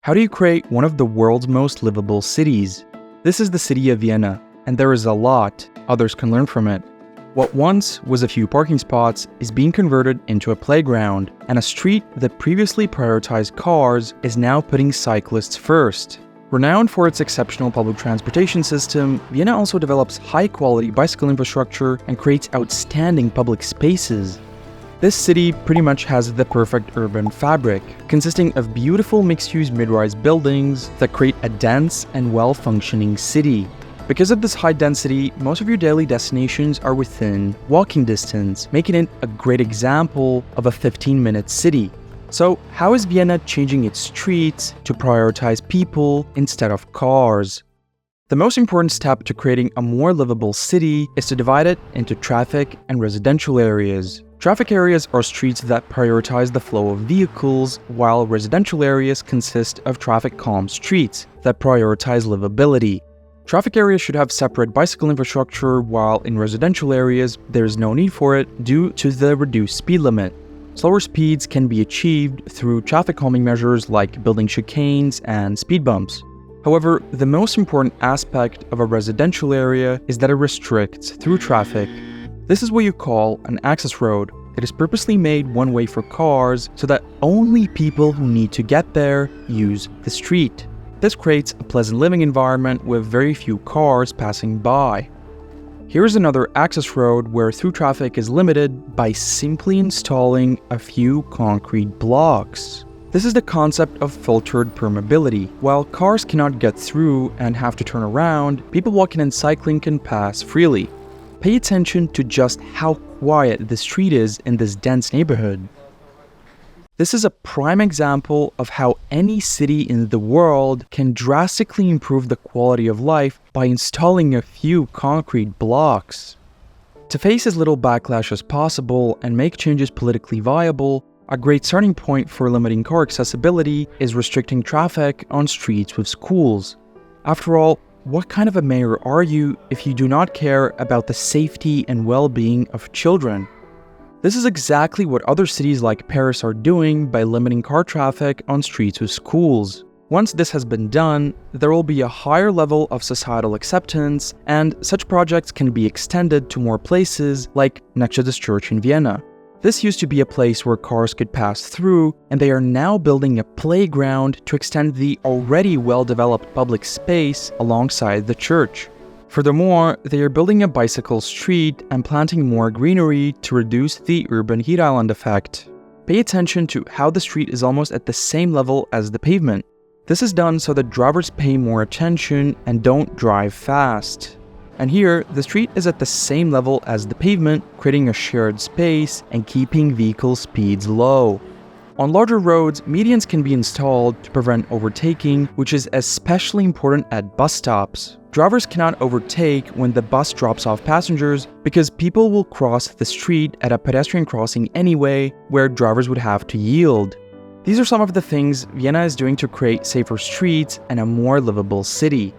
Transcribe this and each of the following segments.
How do you create one of the world's most livable cities? This is the city of Vienna, and there is a lot others can learn from it. What once was a few parking spots is being converted into a playground, and a street that previously prioritized cars is now putting cyclists first. Renowned for its exceptional public transportation system, Vienna also develops high-quality bicycle infrastructure and creates outstanding public spaces. This city pretty much has the perfect urban fabric, consisting of beautiful mixed-use mid-rise buildings that create a dense and well-functioning city. Because of this high density, most of your daily destinations are within walking distance, making it a great example of a 15-minute city. So, how is Vienna changing its streets to prioritize people instead of cars? The most important step to creating a more livable city is to divide it into traffic and residential areas. Traffic areas are streets that prioritize the flow of vehicles, while residential areas consist of traffic-calm streets that prioritize livability. Traffic areas should have separate bicycle infrastructure, while in residential areas, there is no need for it due to the reduced speed limit. Slower speeds can be achieved through traffic calming measures like building chicanes and speed bumps. However, the most important aspect of a residential area is that it restricts through traffic. This is what you call an access road. It is purposely made one way for cars so that only people who need to get there use the street. This creates a pleasant living environment with very few cars passing by. Here's another access road where through traffic is limited by simply installing a few concrete blocks. This is the concept of filtered permeability. While cars cannot get through and have to turn around, people walking and cycling can pass freely. Pay attention to just how quiet the street is in this dense neighborhood. This is a prime example of how any city in the world can drastically improve the quality of life by installing a few concrete blocks. To face as little backlash as possible and make changes politically viable, a great starting point for limiting car accessibility is restricting traffic on streets with schools. After all, what kind of a mayor are you if you do not care about the safety and well-being of children? This is exactly what other cities like Paris are doing by limiting car traffic on streets with schools. Once this has been done, there will be a higher level of societal acceptance, and such projects can be extended to more places like next to this church in Vienna. This used to be a place where cars could pass through, and they are now building a playground to extend the already well-developed public space alongside the church. Furthermore, they are building a bicycle street and planting more greenery to reduce the urban heat island effect. Pay attention to how the street is almost at the same level as the pavement. This is done so that drivers pay more attention and don't drive fast. And here, the street is at the same level as the pavement, creating a shared space and keeping vehicle speeds low. On larger roads, medians can be installed to prevent overtaking, which is especially important at bus stops. Drivers cannot overtake when the bus drops off passengers because people will cross the street at a pedestrian crossing anyway, where drivers would have to yield. These are some of the things Vienna is doing to create safer streets and a more livable city.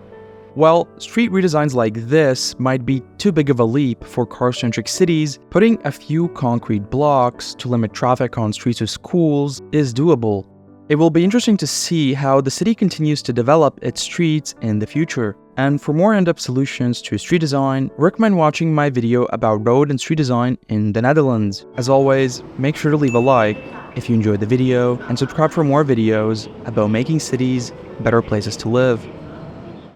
While street redesigns like this might be too big of a leap for car-centric cities, putting a few concrete blocks to limit traffic on streets or schools is doable. It will be interesting to see how the city continues to develop its streets in the future. And for more in-depth solutions to street design, recommend watching my video about road and street design in the Netherlands. As always, make sure to leave a like if you enjoyed the video and subscribe for more videos about making cities better places to live.